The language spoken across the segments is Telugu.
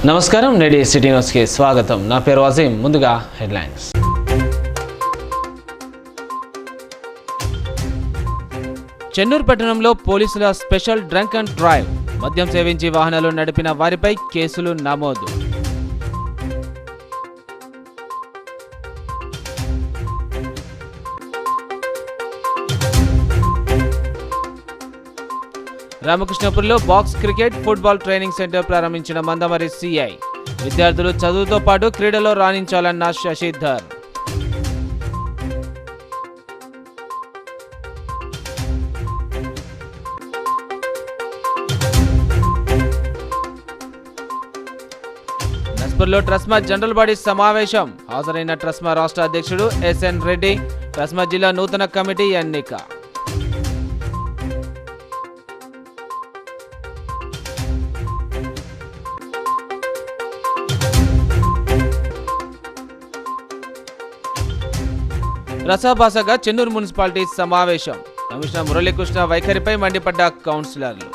నమస్కారం, నేటి సిటీ న్యూస్కి స్వాగతం. నా పేరు వజీం. ముందుగా హెడ్లైన్స్. చెన్నూరు పట్టణంలో పోలీసుల స్పెషల్ డ్రంక్ అండ్ డ్రైవ్. మద్యం సేవించి వాహనాలు నడిపిన వారిపై కేసులు నమోదు. రామకృష్ణపురంలో box cricket football training centre ప్రారంభించిన మందమరి సిఐ. విద్యార్థులు చదువుతో పాటు క్రీడలో రాణించాలన్న శశిధర్. నస్పూర్లో ట్రస్మా జనరల్ బాడీ సమావేశం. హాజరైన ట్రస్మా రాష్ట్ర అధ్యక్షుడు ఎస్ఎన్ రెడ్డి. ట్రస్మా జిల్లా నూతన కమిటీ ఎన్నిక. రసాభాసగా చెన్నూరు మున్సిపాలిటీ సమావేశం. కమిషనర్ మురళీకృష్ణ వైఖరిపై మండిపడ్డ కౌన్సిలర్లు.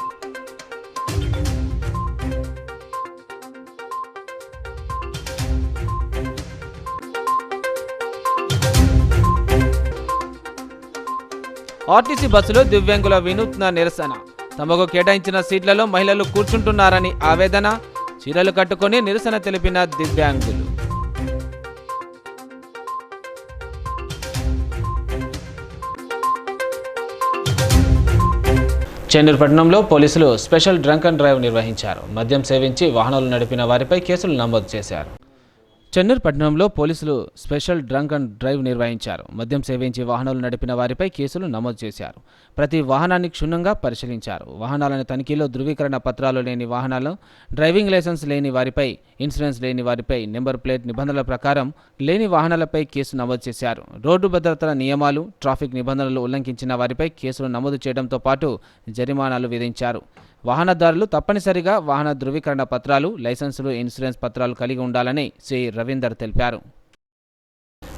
ఆర్టీసీ బస్సులో దివ్యాంగుల వినూత్న నిరసన. తమకు కేటాయించిన సీట్లలో మహిళలు కూర్చుంటున్నారని ఆవేదన. చీరలు కట్టుకుని నిరసన తెలిపిన దివ్యాంగులు. చెన్నూరు పట్టణంలో పోలీసులు స్పెషల్ డ్రంక్ అండ్ డ్రైవ్ నిర్వహించారు. మద్యం సేవించి వాహనాలు నడిపిన వారిపై కేసులు నమోదు చేశారు. చెన్నూరు పట్టణంలో పోలీసులు స్పెషల్ డ్రంక్ అండ్ డ్రైవ్ నిర్వహించారు. మద్యం సేవించి వాహనాలు నడిపిన వారిపై కేసులు నమోదు చేశారు. ప్రతి వాహనాన్ని క్షుణ్ణంగా పరిశీలించారు. వాహనాలను తనిఖీలో ధృవీకరణ పత్రాలు లేని వాహనాలు, డ్రైవింగ్ లైసెన్స్ లేని వారిపై, ఇన్సూరెన్స్ లేని వారిపై, నెంబర్ ప్లేట్ నిబంధనల ప్రకారం లేని వాహనాలపై కేసు నమోదు చేశారు. రోడ్డు భద్రతల నియమాలు, ట్రాఫిక్ నిబంధనలు ఉల్లంఘించిన వారిపై కేసులు నమోదు చేయడంతో పాటు జరిమానాలు విధించారు. వాహనదారులు తప్పనిసరిగా వాహన ధృవీకరణ పత్రాలు, లైసెన్సులు, ఇన్సూరెన్స్ పత్రాలు కలిగి ఉండాలని శ్రీ రవీందర్ తెలిపారు.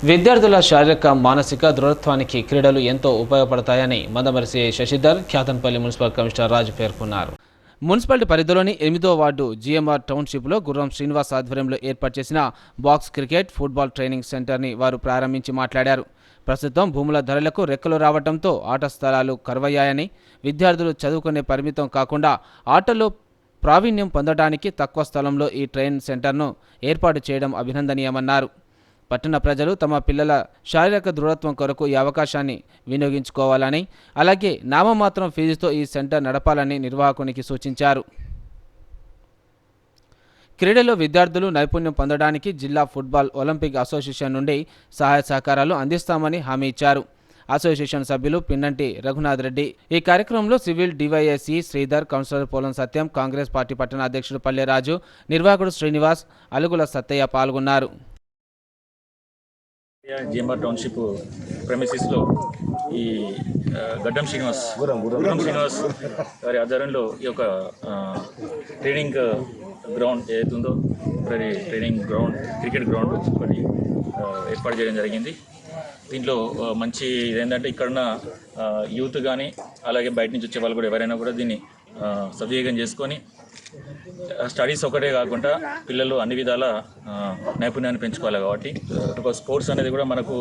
విద్యార్థుల శారీరక మానసిక దృఢత్వానికి క్రీడలు ఎంతో ఉపయోగపడతాయని Mandamarri CI Shashidhar, Kyathanpalli municipal commissioner Raju పేర్కొన్నారు. మున్సిపాలిటీ పరిధిలోని 8వ వార్డు జిఎంఆర్ టౌన్షిప్లో గుర్రం శ్రీనివాస్ ఆధ్వర్యంలో ఏర్పాటు చేసిన బాక్స్ క్రికెట్ ఫుట్బాల్ ట్రైనింగ్ సెంటర్ని వారు ప్రారంభించి మాట్లాడారు. ప్రస్తుతం భూముల ధరలకు రెక్కలు రావడంతో ఆట స్థలాలు కరువయ్యాయని, విద్యార్థులు చదువుకునే పరిమితం కాకుండా ఆటల్లో ప్రావీణ్యం పొందడానికి తక్కువ స్థలంలో ఈ ట్రైనింగ్ సెంటర్ను ఏర్పాటు చేయడం అభినందనీయమన్నారు. పట్టణ ప్రజలు తమ పిల్లల శారీరక దృఢత్వం కొరకు ఈ అవకాశాన్ని వినియోగించుకోవాలని, అలాగే నామమాత్రం ఫీజుతో ఈ సెంటర్ నడపాలని నిర్వాహకునికి సూచించారు. క్రీడలో విద్యార్థులు నైపుణ్యం పొందడానికి జిల్లా ఫుట్బాల్ ఒలింపిక్ అసోసియేషన్ నుండి సహాయ సహకారాలు అందిస్తామని హామీ ఇచ్చారు. అసోసియేషన్ సభ్యులు పిన్నంటి రఘునాథ్ రెడ్డి, ఈ కార్యక్రమంలో సివిల్ డివైఎస్ఈ శ్రీధర్, కౌన్సిలర్ పోలం సత్యం, కాంగ్రెస్ పార్టీ పట్టణ అధ్యక్షుడు పల్లెరాజు, నిర్వాహకుడు శ్రీనివాస్, అలుగుల సత్తయ్య పాల్గొన్నారు. జిఎంఆర్ టౌన్షిప్ ప్రెమిసిస్లో ఈ గడ్డం శ్రీనివాస్ గారి ఆధ్వర్యంలో ఈ యొక్క ట్రైనింగ్ గ్రౌండ్ ఏదైతుందో ట్రైనింగ్ గ్రౌండ్, క్రికెట్ గ్రౌండ్ ఒకటి ఏర్పాటు చేయడం జరిగింది. దీంట్లో మంచి ఇదేంటంటే ఇక్కడున్న యూత్ కానీ అలాగే బయట నుంచి వచ్చే వాళ్ళు కూడా ఎవరైనా కూడా దీన్ని సద్వినియోగం చేసుకొని స్టడీస్ ఒకటే కాకుండా పిల్లలు అన్ని విధాల నైపుణ్యాన్ని పెంచుకోవాలి. కాబట్టి ఒక స్పోర్ట్స్ అనేది కూడా మనకు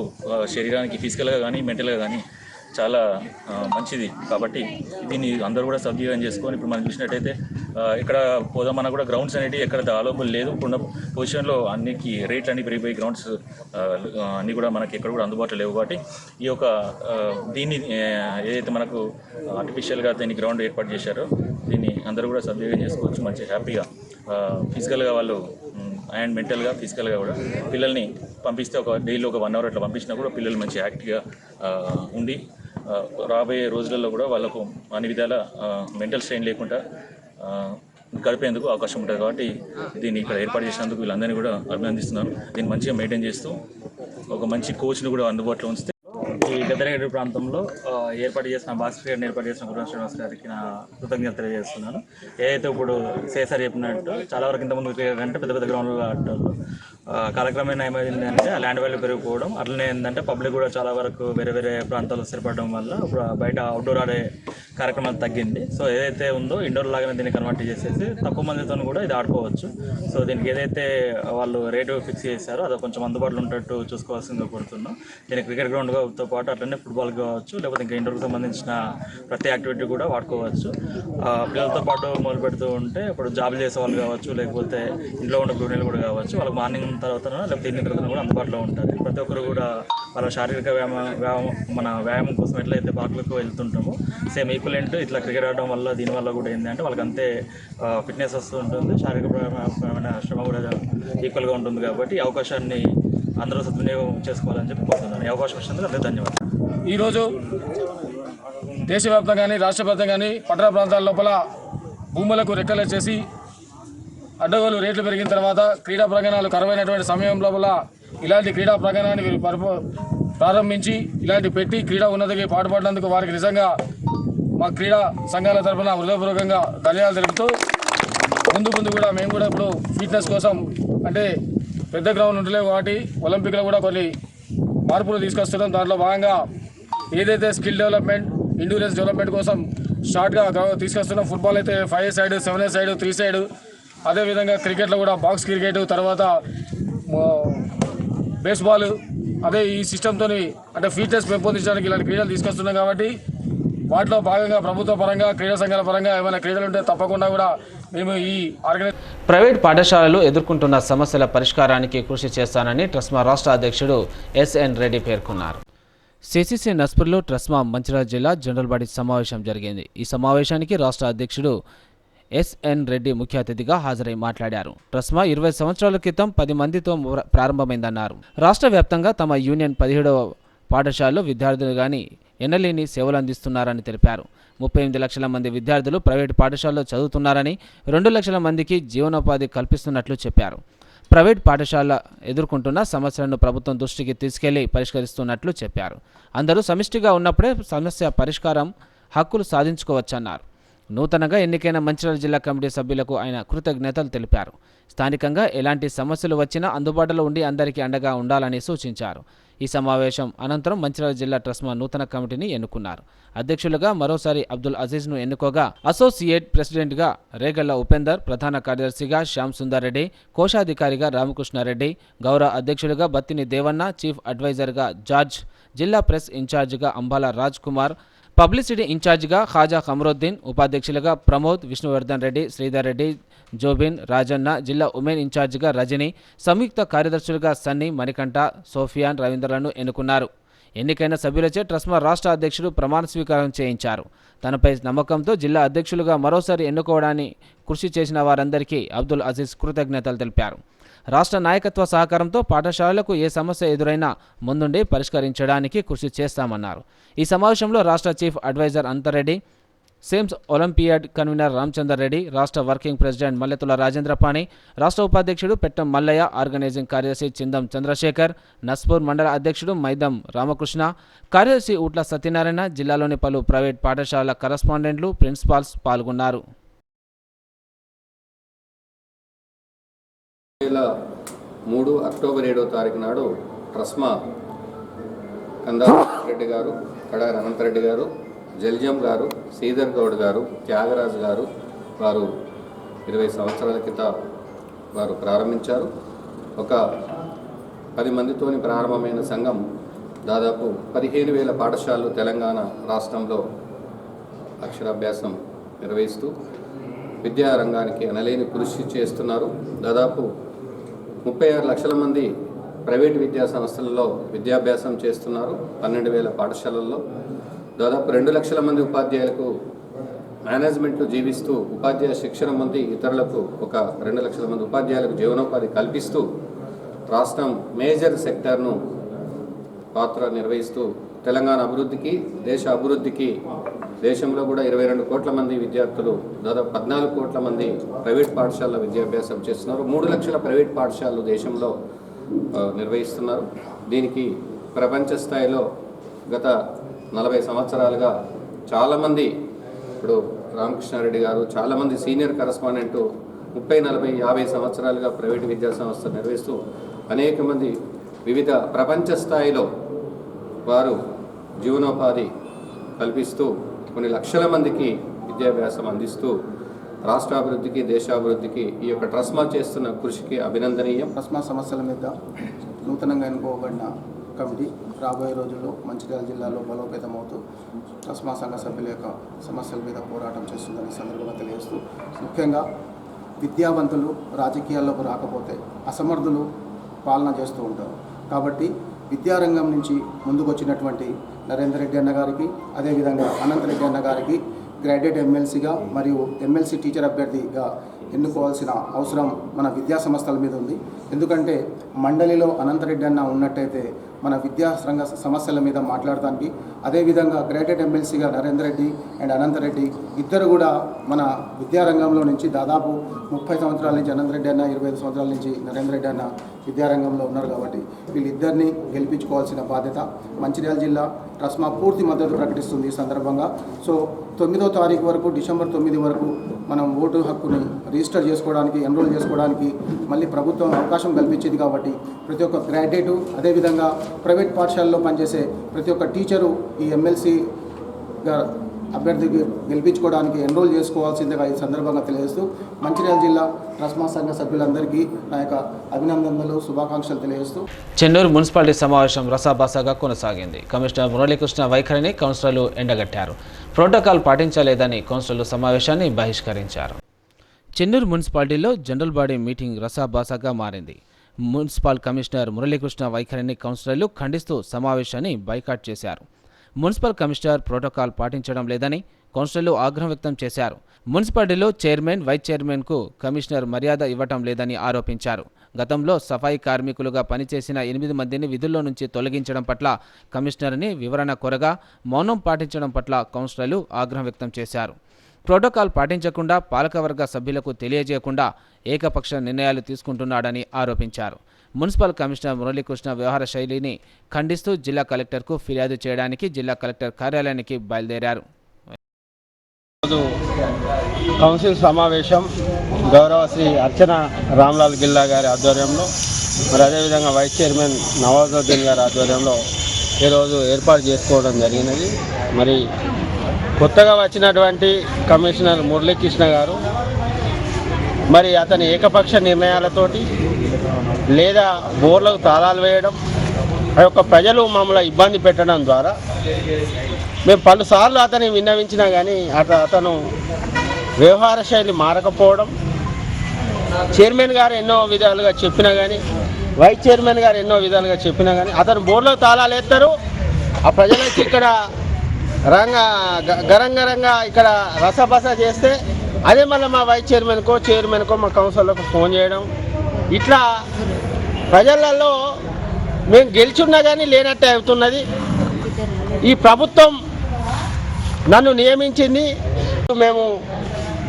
శరీరానికి ఫిజికల్గా కానీ మెంటల్గా కానీ చాలా మంచిది. కాబట్టి దీన్ని అందరూ కూడా సద్వినియోగం చేసుకొని ఇప్పుడు మనం చూసినట్టయితే ఇక్కడ పోదామన్నా కూడా గ్రౌండ్స్ అనేవి ఎక్కడ అవైలబుల్ లేదు. ఇప్పుడున్న పొజిషన్లో అన్నికి రేట్లు అన్ని పెరిగిపోయి గ్రౌండ్స్ అన్నీ కూడా మనకి ఎక్కడ కూడా అందుబాటులో లేవు. కాబట్టి ఈ యొక్క దీన్ని ఏదైతే మనకు ఆర్టిఫిషియల్గా దీన్ని గ్రౌండ్ ఏర్పాటు చేశారో దీన్ని అందరూ కూడా సద్వినియోగం చేసుకోవచ్చు. మంచి హ్యాపీగా ఫిజికల్గా వాళ్ళు అండ్ మెంటల్గా ఫిజికల్గా కూడా పిల్లల్ని పంపిస్తే ఒక డైలీ ఒక 1 అవర్ అట్లా పంపించినా కూడా పిల్లలు మంచి యాక్టివ్గా ఉండి రాబోయే రోజులలో కూడా వాళ్ళకు అన్ని విధాల మెంటల్ స్ట్రెయిన్ లేకుండా గడిపేందుకు అవకాశం ఉంటుంది. కాబట్టి దీన్ని ఇక్కడ ఏర్పాటు చేసినందుకు వీళ్ళందరినీ కూడా అభినందిస్తున్నాను. దీన్ని మంచిగా మెయింటైన్ చేస్తూ ఒక మంచి కోచ్ను కూడా అందుబాటులో ఉంచితే ఈ భద్రగిరి ప్రాంతంలో ఏర్పాటు చేసిన బాక్స్ క్రికెట్ ఏర్పాటు చేసిన గుర్రం శ్రీనివాస్ గారికి నా కృతజ్ఞత తెలియజేస్తున్నాను. ఏదైతే ఇప్పుడు సేసారి చెప్పినట్టు చాలా వరకు ఇంతకుముందు క్రికెట్ అంటే పెద్ద పెద్ద గ్రౌండ్లో ఆడతారు. కాలక్రమేణా ఏమైందంటే ల్యాండ్ వాల్యూ పెరిగిపోవడం, అట్లనే ఏంటంటే పబ్లిక్ కూడా చాలా వరకు వేరే వేరే ప్రాంతాల్లో స్థిరపడడం వల్ల ఇప్పుడు బయట అవుట్డోర్ ఆడే కార్యక్రమాలు తగ్గింది. సో ఏదైతే ఉందో ఇండోర్ లాగానే దీన్ని కన్వర్ట్ చేసేసి తక్కువ మందితో కూడా ఇది ఆడుకోవచ్చు. సో దీనికి ఏదైతే వాళ్ళు రేటు ఫిక్స్ చేశారో అది కొంచెం అందుబాటులో ఉండేట్టు చూసుకోవాల్సిందిగా కోరుతున్నాం. దీనికి క్రికెట్ గ్రౌండ్తో పాటు అట్లనే ఫుట్బాల్ కావచ్చు, లేకపోతే ఇంకా ఇండోర్కి సంబంధించిన ప్రతి యాక్టివిటీ కూడా వాడుకోవచ్చు. పిల్లలతో పాటు మొదలు పెడుతూ ఉంటే ఇప్పుడు జాబులు చేసే వాళ్ళు కావచ్చు, లేకపోతే ఇంట్లో ఉన్న గృహిణులు కూడా కావచ్చు, వాళ్ళకి మార్నింగ్ తర్వాత లేకపోతే ఈవినింగ్ తర్వాత కూడా అందుబాటులో ఉంటుంది. ప్రతి ఒక్కరు కూడా వాళ్ళ శారీరక వ్యాయామం కోసం ఎట్లయితే పార్కులకు వెళ్తుంటామో సేమ్ ఈక్వలెంట్ ఇట్లా క్రికెట్ ఆడడం వల్ల దీనివల్ల కూడా ఏంటంటే వాళ్ళకి అంతే ఫిట్నెస్ వస్తూ ఉంటుంది, శారీరకమైన శ్రమ కూడా ఈక్వల్గా ఉంటుంది. కాబట్టి ఈ అవకాశాన్ని అందరూ సద్వినియోగం చేసుకోవాలని చెప్పి కోరుతున్నాను. ఈ అవకాశం వచ్చినందుకు అందరికీ ధన్యవాదాలు. ఈరోజు దేశవ్యాప్తంగా కానీ రాష్ట్ర వ్యాప్తంగా కానీ పట్టణ ప్రాంతాల లోపల భూములకు రెక్కలు చేసి అడ్డగోలు రేట్లు పెరిగిన తర్వాత క్రీడా ప్రాంగణాలు కరువైనటువంటి సమయం లోపల ఇలాంటి క్రీడా ప్రాంగణాన్ని వీరు ప్రారంభించి ఇలాంటి పెట్టి క్రీడా ఉన్నతికి పాటుపడినందుకు వారికి నిజంగా మా క్రీడా సంఘాల తరఫున హృదయపూర్వకంగా ధన్యవాదాలు తెలుపుతూ ముందు కూడా మేము కూడా ఇప్పుడు ఫిట్నెస్ కోసం అంటే పెద్ద గ్రౌండ్ ఉండలేవు కాబట్టి ఒలింపిక్లో కూడా కొన్ని మార్పులు తీసుకొస్తున్నాం. దాంట్లో భాగంగా ఏదైతే స్కిల్ డెవలప్మెంట్, ఎండ్యూరెన్స్ డెవలప్మెంట్ కోసం షార్ట్గా తీసుకొస్తున్నాం. ఫుట్బాల్ అయితే 5 సైడ్, 7 సైడ్, 3 సైడ్, అదేవిధంగా క్రికెట్లో కూడా బాక్స్ క్రికెట్, తర్వాత బేస్బాల్, అదే ఈ సిస్టంతో అంటే ఫిట్నెస్ పెంపొందించడానికి ఇలాంటి క్రీడలు తీసుకొస్తున్నాం. కాబట్టి వాటిలో భాగంగా ప్రభుత్వ పరంగా క్రీడా సంఘాల పరంగా ఏమైనా క్రీడలు ఉంటే తప్పకుండా కూడా మేము ఈ ప్రైవేట్ పాఠశాలలు ఎదుర్కొంటున్న సమస్యల పరిష్కారానికి కృషి చేస్తానని ట్రస్మా రాష్ట్ర అధ్యక్షుడు ఎస్ఎన్ రెడ్డి పేర్కొన్నారు. సిసిసి నస్పూర్లో ట్రస్మా మంచిర్యాల జిల్లా జనరల్ బాడీ సమావేశం జరిగింది. ఈ సమావేశానికి రాష్ట్ర అధ్యక్షుడు ఎస్ఎన్ రెడ్డి ముఖ్య అతిథిగా హాజరై మాట్లాడారు. ట్రస్మా 20 సంవత్సరాల క్రితం 10 మందితో ప్రారంభమైందన్నారు. రాష్ట్ర వ్యాప్తంగా తమ యూనియన్ 17వ పాఠశాలలో విద్యార్థులు కానీ ఎన్నలేని సేవలు అందిస్తున్నారని తెలిపారు. 38 లక్షల మంది విద్యార్థులు ప్రైవేటు పాఠశాలలో చదువుతున్నారని, 2 లక్షల మందికి జీవనోపాధి కల్పిస్తున్నట్లు చెప్పారు. ప్రైవేట్ పాఠశాల ఎదుర్కొంటున్న సమస్యలను ప్రభుత్వం దృష్టికి తీసుకెళ్లి పరిష్కరిస్తున్నట్లు చెప్పారు. అందరూ సమిష్టిగా ఉన్నప్పుడే సమస్య పరిష్కారం, హక్కులు సాధించుకోవచ్చన్నారు. నూతనంగా ఎన్నికైన మంచిర్యాల జిల్లా కమిటీ సభ్యులకు ఆయన కృతజ్ఞతలు తెలిపారు. స్థానికంగా ఎలాంటి సమస్యలు వచ్చినా అందుబాటులో ఉండి అందరికీ అండగా ఉండాలని సూచించారు. ఈ సమావేశం అనంతరం మంచిర్యాల జిల్లా ట్రస్మా నూతన కమిటీని ఎన్నుకున్నారు. అధ్యక్షులుగా మరోసారి అబ్దుల్ అజీజ్ను ఎన్నుకోగా, అసోసియేట్ ప్రెసిడెంట్గా రేగళ్ల ఉపేందర్, ప్రధాన కార్యదర్శిగా శ్యామ్ సుందర్ రెడ్డి, కోశాధికారిగా రామకృష్ణారెడ్డి, గౌరవ అధ్యక్షులుగా బత్తిని దేవన్న, చీఫ్ అడ్వైజర్గా జార్జ్, జిల్లా ప్రెస్ ఇన్ఛార్జిగా అంబాల రాజ్ కుమార్, పబ్లిసిటీ ఇన్ఛార్జిగా ఖాజా ఖమరుద్దీన్, ఉపాధ్యక్షులుగా ప్రమోద్, విష్ణువర్ధన్ రెడ్డి, శ్రీధర్ రెడ్డి, జోబిన్, రాజన్న, జిల్లా ఉమెన్ ఇన్ఛార్జిగా రజని, సంయుక్త కార్యదర్శులుగా సన్నీ, మణికంఠ, సోఫియాన్, రవీంద్రలను ఎన్నుకున్నారు. ఎన్నికైన సభ్యులచే ట్రస్మా రాష్ట్ర అధ్యక్షుడు ప్రమాణ స్వీకారం చేయించారు. తనపై నమ్మకంతో జిల్లా అధ్యక్షులుగా మరోసారి ఎన్నుకోవడాన్ని కృషి చేసిన వారందరికీ అబ్దుల్ అజీజ్ కృతజ్ఞతలు తెలిపారు. రాష్ట్ర నాయకత్వ సహకారంతో పాఠశాలలకు ఏ సమస్య ఎదురైనా ముందుండి పరిష్కరించడానికి కృషి చేస్తామన్నారు. ఈ సమావేశంలో రాష్ట్ర చీఫ్ అడ్వైజర్ అంతరెడ్డి, సేమ్స్ ఒలింపియాడ్ కన్వీనర్ రామచందర్ రెడ్డి, రాష్ట్ర వర్కింగ్ ప్రెసిడెంట్ మల్లెతుల రాజేంద్రపాణి, రాష్ట్ర ఉపాధ్యక్షుడు పెట్టం మల్లయ్య, ఆర్గనైజింగ్ కార్యదర్శి చిందం చంద్రశేఖర్, నస్పూర్ మండల అధ్యక్షుడు మైదం రామకృష్ణ, కార్యదర్శి ఊట్ల సత్యనారాయణ, జిల్లాలోని పలు ప్రైవేట్ పాఠశాలల కరస్పాండెంట్లు, ప్రిన్సిపాల్స్ పాల్గొన్నారు. 2003 అక్టోబర్ 7వ తారీఖు నాడు ట్రస్మా కందా రెడ్డి గారు, కడారి అనంతరెడ్డి గారు, జల్జం గారు, శ్రీధర్ గౌడ్ గారు, త్యాగరాజు గారు వారు 20 సంవత్సరాల క్రితం వారు ప్రారంభించారు. ఒక 10 మందితోని ప్రారంభమైన సంఘం దాదాపు 15,000 పాఠశాలలు తెలంగాణ రాష్ట్రంలో అక్షరాభ్యాసం నిర్వహిస్తూ విద్యారంగానికి అనలేని కృషి చేస్తున్నారు. దాదాపు 36 లక్షల మంది ప్రైవేట్ విద్యా సంస్థలలో విద్యాభ్యాసం చేస్తున్నారు. 12,000 పాఠశాలల్లో దాదాపు 2 లక్షల మంది ఉపాధ్యాయులకు మేనేజ్మెంట్లు జీవిస్తూ ఉపాధ్యాయ శిక్షణ మంది ఇతరులకు ఒక 2 లక్షల మంది ఉపాధ్యాయులకు జీవనోపాధి కల్పిస్తూ రాష్ట్రం మేజర్ సెక్టార్ను పాత్ర నిర్వహిస్తూ తెలంగాణ అభివృద్ధికి, దేశ అభివృద్ధికి దేశంలో కూడా 22 కోట్ల మంది విద్యార్థులు, దాదాపు 14 కోట్ల మంది ప్రైవేట్ పాఠశాలలో విద్యాభ్యాసం చేస్తున్నారు. 3 లక్షల ప్రైవేట్ పాఠశాలలు దేశంలో నిర్వహిస్తున్నారు. దీనికి ప్రపంచ స్థాయిలో గత 40 సంవత్సరాలుగా చాలామంది, ఇప్పుడు రామకృష్ణారెడ్డి గారు చాలామంది సీనియర్ కరస్పాండెంట్ 30, 40, 50 సంవత్సరాలుగా ప్రైవేటు విద్యా సంస్థ నిర్వహిస్తూ అనేక మంది వివిధ ప్రపంచ స్థాయిలో వారు జీవనోపాధి కల్పిస్తూ కొన్ని లక్షల మందికి విద్యాభ్యాసం అందిస్తూ రాష్ట్రాభివృద్ధికి, దేశాభివృద్ధికి ఈ యొక్క ట్రస్మా చేస్తున్న కృషికి అభినందనీయం. ట్రస్మా సమస్యల మీద నూతనంగా ఎన్నుకోబడిన కమిటీ రాబోయే రోజుల్లో మంచిర్యాల జిల్లాలో బలోపేతమవుతూ ట్రస్మా సంఘ సభ్యుల యొక్క సమస్యల మీద పోరాటం చేస్తుందని సందర్భంగా తెలియజేస్తూ, ముఖ్యంగా విద్యావంతులు రాజకీయాల్లోకి రాకపోతే అసమర్థులు పాలన చేస్తూ ఉంటారు. కాబట్టి విద్యారంగం నుంచి ముందుకు వచ్చినటువంటి నరేందర్ రెడ్డి అన్న గారికి, అదేవిధంగా అనంతరెడ్డి అన్న గారికి గ్రాడ్యుయేట్ ఎమ్మెల్సీగా మరియు ఎమ్మెల్సీ టీచర్ అభ్యర్థిగా ఎన్నుకోవాల్సిన అవసరం మన విద్యా సంస్థల మీద ఉంది. ఎందుకంటే మండలిలో అనంతరెడ్డి అన్న ఉన్నట్టయితే మన విద్యారంగ సమస్యల మీద మాట్లాడటానికి, అదేవిధంగా గ్రాడ్యుయేట్ ఎమ్మెల్సీగా నరేందర్ రెడ్డి అండ్ అనంతరెడ్డి ఇద్దరు కూడా మన విద్యారంగంలో నుంచి దాదాపు 30 సంవత్సరాల నుంచి అనంతరెడ్డి అన్న, 25 సంవత్సరాల నుంచి నరేందర్ రెడ్డి అన్న విద్యారంగంలో ఉన్నారు. కాబట్టి వీళ్ళిద్దరిని గెలిపించుకోవాల్సిన బాధ్యత మంచిర్యాల జిల్లా ట్రస్మా పూర్తి మద్దతు ప్రకటిస్తుంది ఈ సందర్భంగా. సో 9వ తారీఖు వరకు, డిసెంబర్ 9 వరకు మనం ఓటు హక్కుని రిజిస్టర్ చేసుకోవడానికి, ఎన్రోల్ చేసుకోవడానికి మళ్ళీ ప్రభుత్వం అవకాశం కల్పించింది. కాబట్టి ప్రతి ఒక్క గ్రాడ్యుయేటు, అదేవిధంగా ప్రైవేట్ పాఠశాలలో పనిచేసే ప్రతి ఒక్క టీచరు ఈ ఎమ్మెల్సీగా అభ్యర్థికి గెలిపించుకోవడానికి ఎన్రోల్ చేసుకోవాల్సిందిగా ఈ సందర్భంగా తెలియజేస్తూ, మంచిర్యాల జిల్లా ట్రస్మా సంఘ సభ్యులందరికీ నా యొక్క అభినందనలు, శుభాకాంక్షలు తెలియజేస్తూ చెన్నూరు మున్సిపాలిటీ సమావేశం రసాబసాగా కొనసాగింది. కమిషనర్ మురళీకృష్ణ వైఖరిని కౌన్సిలర్లు ఎండగట్టారు. ప్రోటోకాల్ పాటించలేదని కౌన్సిలర్లు సమావేశాన్ని బహిష్కరించారు. చెన్నూరు మున్సిపాలిటీలో జనరల్ బాడీ మీటింగ్ రసాబసాగా మారింది. మున్సిపల్ కమిషనర్ మురళీకృష్ణ వైఖరిని కౌన్సిలర్లు ఖండిస్తూ సమావేశాన్ని బైకాట్ చేశారు. మున్సిపల్ కమిషనర్ ప్రోటోకాల్ పాటించడం లేదని కౌన్సిలర్లు ఆగ్రహం వ్యక్తం చేశారు. మున్సిపాలిటీలో చైర్మన్, వైస్ చైర్మన్కు కమిషనర్ మర్యాద ఇవ్వటం లేదని ఆరోపించారు. గతంలో సఫాయి కార్మికులుగా పనిచేసిన 8 మందిని విధుల్లో నుంచి తొలగించడం పట్ల కమిషనర్ని వివరణ కోరగా మౌనం పాటించడం పట్ల కౌన్సిలర్లు ఆగ్రహం వ్యక్తం చేశారు. ప్రోటోకాల్ పాటించకుండా పాలకవర్గ సభ్యులకు తెలియజేయకుండా ఏకపక్ష నిర్ణయాలు తీసుకుంటున్నాడని ఆరోపించారు. మున్సిపల్ కమిషనర్ మురళీకృష్ణ వ్యవహార శైలిని ఖండిస్తూ జిల్లా కలెక్టర్కు ఫిర్యాదు చేయడానికి జిల్లా కలెక్టర్ కార్యాలయానికి బయలుదేరారు. కౌన్సిల్ సమావేశం గౌరవ శ్రీ అర్చన రామ్లాల్ గిల్లా గారి ఆధ్వర్యంలో, మరి అదేవిధంగా వైస్ చైర్మన్ నవాజుద్దీన్ గారి ఆధ్వర్యంలో ఈరోజు ఏర్పాటు చేసుకోవడం జరిగినది. మరి కొత్తగా వచ్చినటువంటి కమిషనర్ మురళీకృష్ణ గారు మరి అతని ఏకపక్ష నిర్ణయాలతోటి లేదా బోర్లకు తాళాలు వేయడం, ఆ యొక్క ప్రజలు మమ్మల్ని ఇబ్బంది పెట్టడం ద్వారా మేము పలుసార్లు అతన్ని విన్నవించినా కానీ అతను వ్యవహార శైలి మారకపోవడం, చైర్మన్ గారు ఎన్నో విధాలుగా చెప్పినా కానీ, వైస్ చైర్మన్ గారు ఎన్నో విధాలుగా చెప్పినా కానీ అతను బోర్లకు తాళాలు వేస్తారు. ఆ ప్రజలకి ఇక్కడ గరంగరంగా ఇక్కడ రసబస చేస్తే అదే మళ్ళీ మా వైస్ చైర్మన్కో మా కౌన్సిలర్లకు ఫోన్ చేయడం, ఇట్లా ప్రజలలో మేము గెలిచున్నా కానీ లేనట్టే అవుతున్నది. ఈ ప్రభుత్వం నన్ను నియమించింది, మేము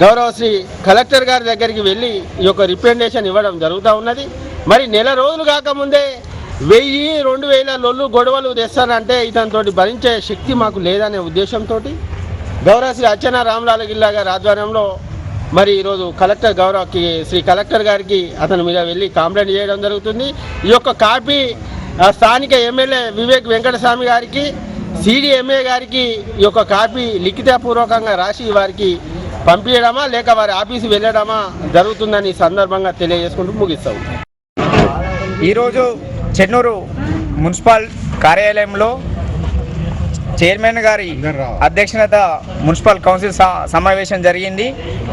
గౌరవ శ్రీ కలెక్టర్ గారి దగ్గరికి వెళ్ళి ఈ యొక్క రిప్రజెంటేషన్ ఇవ్వడం జరుగుతూ ఉన్నది. మరి నెల రోజులు కాకముందే 1000-2000 లొల్లు గొడవలు తెస్తానంటే ఇతనితోటి భరించే శక్తి మాకు లేదనే ఉద్దేశంతో గౌరవ శ్రీ అర్చన రామ్లాల్ గిల్లా గారి ఆధ్వర్యంలో మరి ఈరోజు శ్రీ కలెక్టర్ గారికి అతని మీద వెళ్ళి కంప్లైంట్ చేయడం జరుగుతుంది. ఈ యొక్క కాపీ స్థానిక ఎమ్మెల్యే వివేక్ వెంకటస్వామి గారికి, సిడిఎంఏ గారికి ఈ యొక్క కాపీ లిఖితపూర్వకంగా రాసి వారికి పంపించడమా లేక వారి ఆఫీసు వెళ్ళడమా జరుగుతుందని సందర్భంగా తెలియజేసుకుంటూ ముగిస్తాం. ఈరోజు చెన్నూరు మున్సిపల్ కార్యాలయంలో చైర్మన్ గారి అధ్యక్షత మున్సిపల్ కౌన్సిల్ సమావేశం జరిగింది.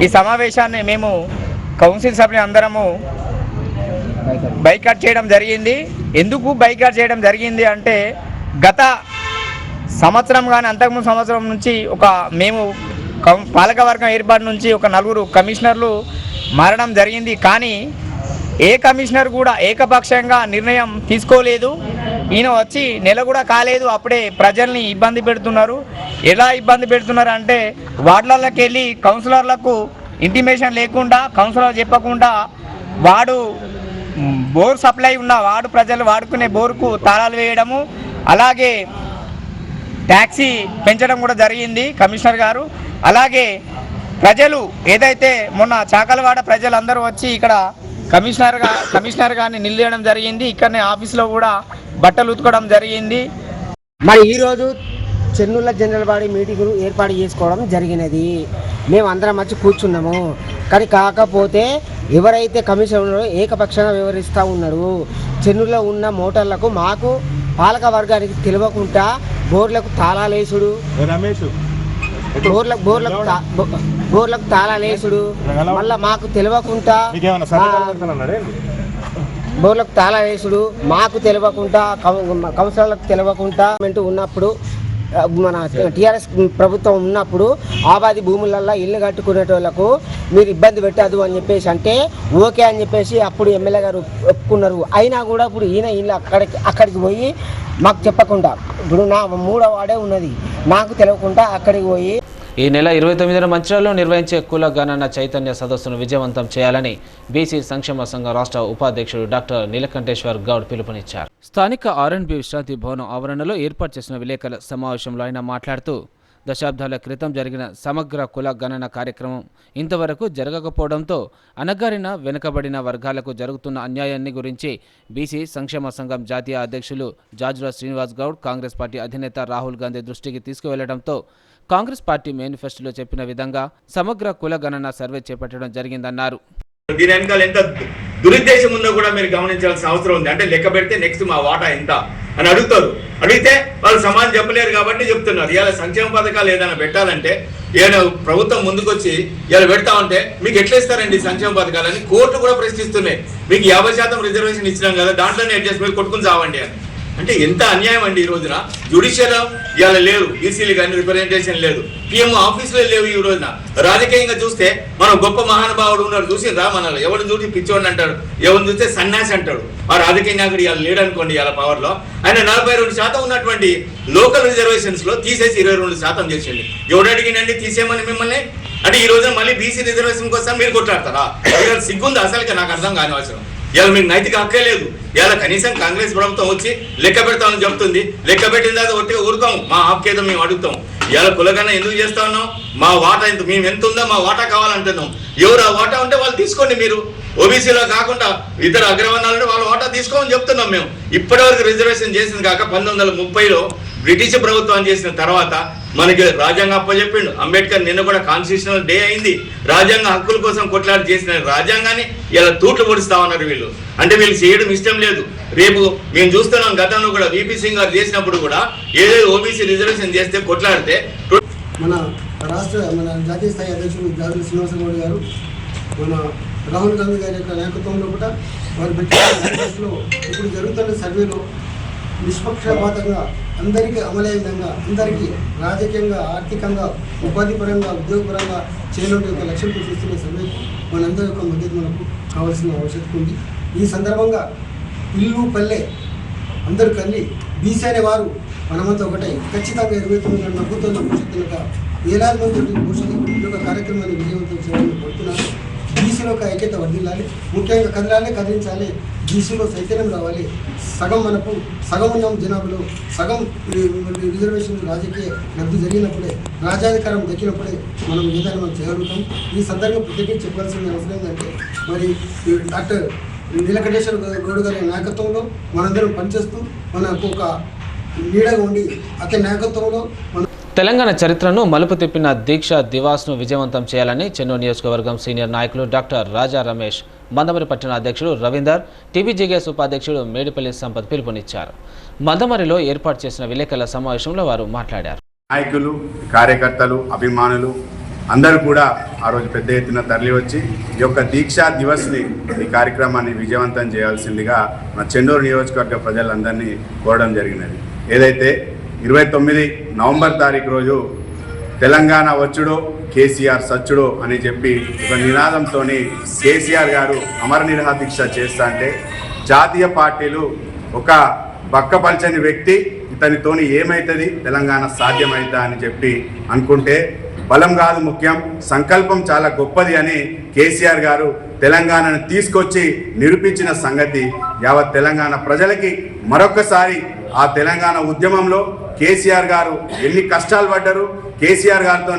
ఈ సమావేశాన్ని మేము కౌన్సిల్ సభ్యులు అందరము బైకాట్ చేయడం జరిగింది. ఎందుకు బైకాట్ చేయడం జరిగింది అంటే గత సంవత్సరం కానీ అంతకుముందు సంవత్సరం నుంచి మేము పాలకవర్గం ఏర్పాటు నుంచి 4 కమిషనర్లు మారడం జరిగింది. కానీ ఏ కమిషనర్ కూడా ఏకపక్షంగా నిర్ణయం తీసుకోలేదు. ఈయన వచ్చి నెల కూడా కాలేదు, అప్పుడే ప్రజల్ని ఇబ్బంది పెడుతున్నారు. ఎలా ఇబ్బంది పెడుతున్నారు అంటే వార్డులకి వెళ్ళి కౌన్సిలర్లకు ఇంటిమేషన్ లేకుండా, కౌన్సిలర్ చెప్పకుండా వాడు బోర్ సప్లై ఉన్న ప్రజలు వాడుకునే బోరుకు తాళాలు వేయడము, అలాగే ట్యాక్సీ పెంచడం కూడా జరిగింది కమిషనర్ గారు. అలాగే ప్రజలు ఏదైతే మొన్న చాకలవాడ ప్రజలందరూ వచ్చి ఇక్కడ కమిషనర్ గారిని నిలదీయడం జరిగింది. ఇక్కడనే ఆఫీస్లో కూడా బట్టలు ఉతకడం జరిగింది. మరి ఈరోజు చెన్నూళ్ళ జనరల్ బాడీ మీటింగులు ఏర్పాటు చేసుకోవడం జరిగినది. మేము అందరం వచ్చి కూర్చున్నాము. కానీ కాకపోతే ఎవరైతే కమిషనర్ ఏకపక్షంగా వివరిస్తూ ఉన్నాడు, చెన్నూరులో ఉన్న మోటార్లకు మాకు పాలక వర్గానికి తెలియకుండా బోర్లకు తాళాలేసుడు, బోర్లకు తాళాలేసుడు, మళ్ళీ మాకు తెలియకుండా బోర్లకు తాళాలేసుడు, మాకు తెలియకుండా కౌన్సిలర్లకు తెలియకుండా ఉన్నప్పుడు మన టీఆర్ఎస్ ప్రభుత్వం ఉన్నప్పుడు ఆబాది భూములల్లో ఇల్లు కట్టుకునేటోళ్లకు మీరు ఇబ్బంది పెట్టదు అని చెప్పేసి అంటే ఓకే అని చెప్పేసి అప్పుడు ఎమ్మెల్యే గారు ఒప్పుకున్నారు. అయినా కూడా ఇప్పుడు ఈయన ఇల్లు అక్కడికి పోయి మాకు చెప్పకుండా, ఇప్పుడు నా 3వ వార్డే ఉన్నది, నాకు తెలియకుండా అక్కడికి పోయి ఈ నెల 29న మంచిర్యాలలో నిర్వహించే కుల గణన చైతన్య సదస్సును విజయవంతం చేయాలని బీసీ సంక్షేమ సంఘం రాష్ట్ర ఉపాధ్యక్షుడు డాక్టర్ నీలకంఠేశ్వర్ గౌడ్ పిలుపునిచ్చారు. స్థానిక R&B విశ్రాంతి భవనం ఆవరణలో ఏర్పాటు చేసిన విలేకరుల సమావేశంలో ఆయన మాట్లాడుతూ దశాబ్దాల క్రితం జరిగిన సమగ్ర కుల గణన కార్యక్రమం ఇంతవరకు జరగకపోవడంతో అణగారిన వెనుకబడిన వర్గాలకు జరుగుతున్న అన్యాయాన్ని గురించి బీసీ సంక్షేమ సంఘం జాతీయ అధ్యక్షులు జాజుల శ్రీనివాస్ గౌడ్ కాంగ్రెస్ పార్టీ అధినేత రాహుల్ గాంధీ దృష్టికి తీసుకువెళ్లడంతో కాంగ్రెస్ పార్టీ మేనిఫెస్టోలో చెప్పిన విధంగా సమగ్ర కుల గణన సర్వే చేపట్టడం జరిగిందన్నారు. దీని వెనకాల ఎంత దురుద్దేశం ఉందో కూడా మీరు గమనించాల్సిన అవసరం ఉంది. అంటే లెక్క పెడితే నెక్స్ట్ మా వాటా ఎంత అని అడుగుతారు. అడిగితే వాళ్ళు సమాధానం చెప్పలేరు కాబట్టి చెప్తున్నారు. ఇవాళ సంక్షేమ పథకాలు ఏదైనా పెట్టాలంటే ఏదైనా ప్రభుత్వం ముందుకొచ్చి ఇలా పెడతా ఉంటే మీకు ఎట్లా ఇస్తారండి సంక్షేమ పథకాలని కోర్టు కూడా ప్రశ్నిస్తున్నాయి. మీకు 50% రిజర్వేషన్ ఇచ్చినాం కదా, దాంట్లోనే అడ్జస్ట్ మీరు కొట్టుకుని చావండి అని. అంటే ఎంత అన్యాయం అండి. ఈ రోజున జ్యుడిషియల్ ఇవాళ లేరు, బీసీలు కానీ రిప్రజెంటేషన్ లేదు, పిఎం ఆఫీసులో లేవు. ఈ రోజున రాజకీయంగా చూస్తే మనం గొప్ప మహానుభావుడు ఉన్నారు చూసిరా, మనల్ని ఎవరిని చూసి పిచ్చోడిని అంటాడు, ఎవరిని చూస్తే సన్యాసి అంటాడు. ఆ రాజకీయ నాయకుడు ఇవాళ లేడు అనుకోండి. ఇవాళ పవర్ లో ఆయన 42% ఉన్నటువంటి లోకల్ రిజర్వేషన్స్ లో తీసేసి 22% చేసింది. ఎవడు అడిగినండి తీసేయమని మిమ్మల్ని? అంటే ఈ రోజున మళ్ళీ బీసీ రిజర్వేషన్ కోసం మీరు కొట్లాడతారా? ఇవాళ సిగ్గుంది అసలుగా, నాకు అర్థం కాని అవసరం. ఇవాళ మీకు నైతిక హక్కే లేదు. ఇవాళ కనీసం కాంగ్రెస్ ప్రభుత్వం వచ్చి లెక్క పెడతామని చెప్తుంది. లెక్క పెట్టిన తర్వాత ఒట్టిగా ఊరుతాం, మా హక్కేదో మేము అడుగుతాం. ఇవాళ కులగన్న ఎందుకు చేస్తా ఉన్నాం? మా వాటా ఎంత, మేము ఎంత ఉందో మా వాటా కావాలంటున్నాం. ఎవరు ఆ వాటా ఉంటే వాళ్ళు తీసుకోండి. మీరు ఓబీసీలో కాకుండా ఇతర అగ్రవర్ణాలు వాళ్ళ వాటా తీసుకోమని చెప్తున్నాం. మేము ఇప్పటివరకు రిజర్వేషన్ చేసింది కాక 1930లో బ్రిటిష్ ప్రభుత్వం చేసిన తర్వాత మనకి రాజ్యాంగం అప్పచెప్పిండు అంబేద్కర్. నిన్న కూడా కాన్స్టిట్యూషనల్ డే అయింది. రాజ్యాంగ హక్కుల కోసం కొట్లాడి చేసిన రాజ్యాంగాన్ని ఇలా తూట్లు పొడుస్తా ఉన్నారు వీళ్ళు. అంటే వీళ్ళు చేయడం ఇష్టం లేదు. రేపు మేము చూస్తున్నాం, గతంలో కూడా VP సింగ్ గారు చేసినప్పుడు కూడా ఏదైతే ఓబీసీ రిజర్వేషన్ చేస్తే కొట్లాడితే మన జాతీయ స్థాయి అధ్యక్షుడు జాతీయ శ్రీనివాస గౌడ్ గారు, మన రాహుల్ గాంధీ గారి యొక్క నాయకత్వంలో కూడా వారు పెట్టిన ఇప్పుడు జరుగుతున్న సర్వేలో నిష్పక్షపాతంగా అందరికీ అమలయ్యే విధంగా, అందరికీ రాజకీయంగా, ఆర్థికంగా, ఉపాధి పరంగా, ఉద్యోగపరంగా చేయడం యొక్క లక్ష్యంతో చూస్తున్న సర్వే మనందరి యొక్క మద్దతు మనకు కావాల్సిన ఆవశ్యకత ఉంది. ఈ సందర్భంగా ఇల్లు పల్లె అందరూ కలిసి బీసీ అనే వారు మనమంతా ఒకటే ఖచ్చితంగా 29 నవ్వుతున్న భవిష్యత్తులుగా వేలాది మంది భవిష్యత్తు ఈ యొక్క కార్యక్రమాన్ని విజయవంతం చేయాలని కోరుతున్నాను. బీసీలో ఒక ఐక్యత వర్ధిల్లాలి, ముఖ్యంగా కదలాలి, కదిలించాలి. బీసీలో చైతన్యం రావాలి. సగం మనకు సగం ఉన్న జనాభాలో సగం రిజర్వేషన్ రాజకీయ లబ్ధి జరిగినప్పుడే, రాజ్యాధికారం దక్కినప్పుడే మనం ఏదైనా మనం చేయగలుగుతాం. ఈ సందర్భంగా ప్రత్యేకించి చెప్పాల్సిన అవసరం ఏంటంటే, మరి డాక్టర్ నీలకంఠేశ్వర గౌడ్ గారి నాయకత్వంలో మనందరం పనిచేస్తూ మనకు ఒక లీడర్గా ఉండి అతని నాయకత్వంలో తెలంగాణ చరిత్రను మలుపు తిప్పిన దీక్ష దివాస్ను విజయవంతం చేయాలని చెన్నూరు నియోజకవర్గం సీనియర్ నాయకులు డాక్టర్ రాజా రమేష్, మందమరి పట్టణ అధ్యక్షుడు రవీందర్, టీబీజీకేఎస్ ఉపాధ్యక్షుడు మేడిపల్లి సంపత్ పిలుపునిచ్చారు. మందమరిలో ఏర్పాటు చేసిన విలేకరుల సమావేశంలో వారు మాట్లాడారు. నాయకులు, కార్యకర్తలు, అభిమానులు అందరూ కూడా ఆ రోజు పెద్ద ఎత్తున తరలి వచ్చి ఈ యొక్క దీక్షా దివస్ని, ఈ కార్యక్రమాన్ని విజయవంతం చేయాల్సిందిగా మన చెన్నూరు నియోజకవర్గ ప్రజలందరినీ కోరడం జరిగినది. ఏదైతే 29 నవంబర్ తారీఖు రోజు తెలంగాణ వచ్చుడో కేసీఆర్ సచ్చుడో అని చెప్పి ఒక నినాదంతో కేసీఆర్ గారు అమర నిరాహార దీక్ష చేస్తా అంటే జాతీయ పార్టీలు ఒక బక్కపల్చని వ్యక్తి, ఇతనితోని ఏమవుతుంది, తెలంగాణ సాధ్యమవుతా అని చెప్పి అనుకుంటే బలం కాదు ముఖ్యం, సంకల్పం చాలా గొప్పది అని కేసీఆర్ గారు తెలంగాణను తీసుకొచ్చి నిరూపించిన సంగతి యావత్ తెలంగాణ ప్రజలకి మరొకసారి ఆ తెలంగాణ ఉద్యమంలో కేసీఆర్ గారు ఎన్ని కష్టాలు పడ్డారు, కేసీఆర్ గారితో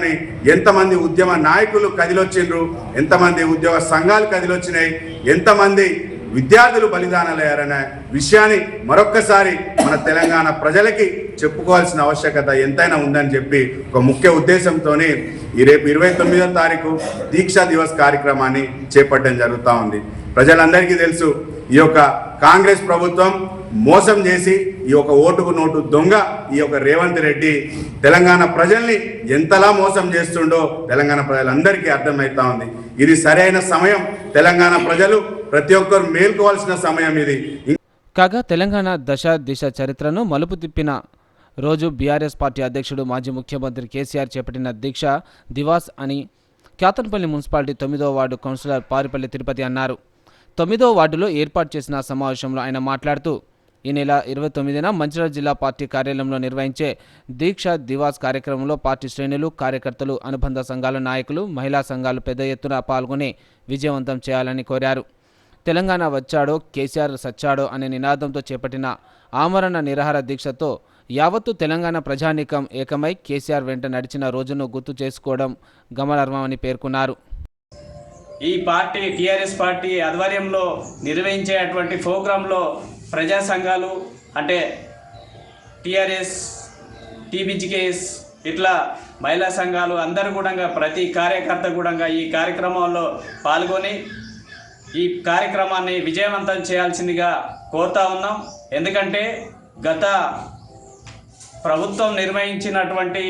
ఎంతమంది ఉద్యమ నాయకులు కదిలొచ్చిండ్రు, ఎంతమంది ఉద్యోగ సంఘాలు కదిలొచ్చినాయి, ఎంతమంది విద్యార్థులు బలిదానాలయ్యారనే విషయాన్ని మరొక్కసారి మన తెలంగాణ ప్రజలకి చెప్పుకోవాల్సిన ఆవశ్యకత ఎంతైనా ఉందని చెప్పి ఒక ముఖ్య ఉద్దేశంతోనే ఈ రేపు 29వ తారీఖు దీక్షా దివస్ కార్యక్రమాన్ని చేపట్టడం జరుగుతూ ఉంది. ప్రజలందరికీ తెలుసు, ఈ యొక్క కాంగ్రెస్ ప్రభుత్వం మోసం చేసి ఈ యొక్క ఓటుకు నోటు దొంగ ఈ యొక్క రేవంత్ రెడ్డి తెలంగాణ ప్రజల్ని ఎంతలా మోసం చేస్తుండో తెలంగాణ ప్రజలందరికీ అర్థమవుతా ఉంది. ఇది సరైన సమయం, తెలంగాణ ప్రజలు ప్రతి ఒక్కరు మేల్కోవాల్సిన సమయం ఇది. కాగా తెలంగాణ దశ దిశ చరిత్రను మలుపు తిప్పిన రోజు బీఆర్ఎస్ పార్టీ అధ్యక్షుడు మాజీ ముఖ్యమంత్రి కేసీఆర్ చేపట్టిన దీక్ష దివాస్ అని క్యాతన్పల్లి మున్సిపాలిటీ 9వ వార్డు కౌన్సిలర్ పారిపల్లి తిరుపతి అన్నారు. 9వ వార్డులో ఏర్పాటు చేసిన సమావేశంలో ఆయన మాట్లాడుతూ ఈ నెల 29న మంచిర్యాల జిల్లా పార్టీ కార్యాలయంలో నిర్వహించే దీక్ష దివాస్ కార్యక్రమంలో పార్టీ శ్రేణులు, కార్యకర్తలు, అనుబంధ సంఘాల నాయకులు, మహిళా సంఘాలు పెద్ద ఎత్తున పాల్గొని విజయవంతం చేయాలని కోరారు. తెలంగాణ వచ్చాడో కేసీఆర్ సచ్చాడో అనే నినాదంతో చేపట్టిన ఆమరణ నిరాహార దీక్షతో యావత్తు తెలంగాణ ప్రజానీకం ఏకమై కేసీఆర్ వెంట నడిచిన రోజును గుర్తు చేసుకోవడం గమనార్హమని పేర్కొన్నారు. ఈ పార్టీ టీఆర్ఎస్ పార్టీ ఆధ్వర్యంలో నిర్వహించేటువంటి ప్రోగ్రాంలో ప్రజా సంఘాలు అంటే టీఆర్ఎస్, టీబీజీకేఎస్ ఇట్లా మహిళా సంఘాలు అందరూ కూడా ప్రతి కార్యకర్త కూడా ఈ కార్యక్రమంలో పాల్గొని ఈ కార్యక్రమాన్ని విజయవంతం చేయాల్సిందిగా కోరుతా ఉన్నాం. ఎందుకంటే గత ప్రభుత్వం నిర్వహించినటువంటి